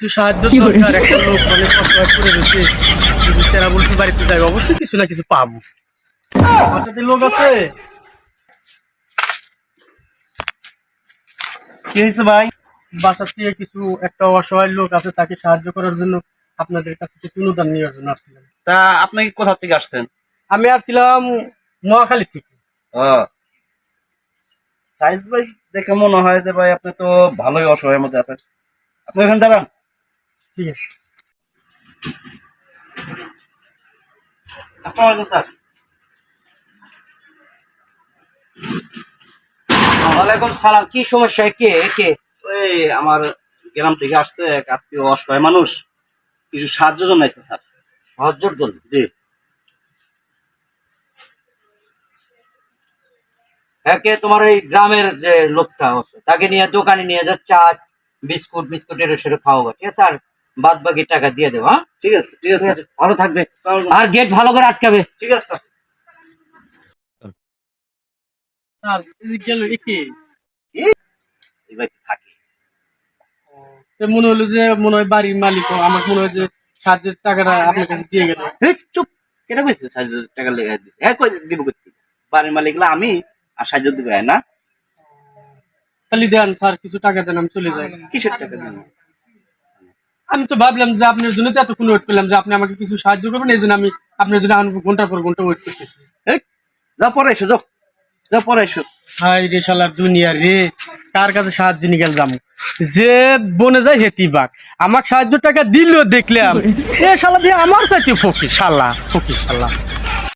একটু সাহায্য দরকার, একটা লোক অনেক কষ্ট করে রয়েছে, যদি তেরা বলতে বাড়িতে যাই অবশ্যই কিছু না কিছু পাবো। বাসাতে লোক আছে? কি হয়েছে ভাই? বাসা থেকে কিছু একটা অসহায় লোক আছে, তাকে সাহায্য করার জন্য আপনাদের কাছে কিছু অনুদান নেওয়ার জন্য আসছিলাম। তা আপনি কোথা থেকে আসছেন? আমি আসছিলাম মহাখালী থেকে। সাইজ বাইজ দেখে মনে হয় যে ভাই আপনি তো ভালোই অসহায়ের মধ্যে আছেন। আপনি এখানে দাঁড়ান। ঠিক আছে। আসসালামু আলাইকুম স্যার। ওয়ালাইকুম সালাম। কি সমস্যা? কে কে? ওই আমার গ্রাম থেকে আসছে এক আত্মীয় অসহায় মানুষ, কিছু সাহায্য জানাইছে স্যার। সাহায্যের জন্য? জি। একে তোমার এই গ্রামের যে লোকটা আছে তাকে নিয়ে দোকানে নিয়ে যাও, চা বিস্কুট বিস্কুট এর সেটা খাওয়াবো, ঠিক আছে? আর বাদ বাকি টাকা দিয়ে দেবো। হ্যাঁ, ঠিক আছে ঠিক আছে ঠিক আছে, ভালো থাকবে। স্যার। আর গেট ভালো করে আটকাবে। ঠিক আছে স্যার। স্যার এই যে গেল একে, এই ভাই থাকে। তো মনে হলো যে মনে হয় বাড়ির মালিক, আমার মনে হয় যে সাহায্যের টাকাটা আপনার কাছে দিয়ে গেল। এই চুপ, কেটে কইছে সাহায্য টাকা লেগে দিছে? হ্যাঁ কই দিব করতে, বাড়ির মালিকলা আমি, আর সাহায্য দিবে না। তাহলে দেন স্যার, কিছু টাকা দেন, আমি চলে যাই। কিসের টাকা দেন? আমি তো ভাবলাম যে আপনার জন্য তো এতক্ষণ ওয়েট করলাম যে আপনি আমাকে কিছু সাহায্য করবেন, এই জন্য আমি আপনার জন্য ঘন্টার পর ঘন্টা ওয়েট করতেছি। এই যা পরে এসো, যাও যাও পরে এসো। হাই রে শালা দুনিয়া রে, কার কাছে সাহায্য নিয়ে গেলাম? যে বনে যায় হেতি বাঘ, আমার সাহায্য টাকা দিল দেখলাম এ শালা দিয়ে আমার চাইতে ফকির শালা, ফকির শালা।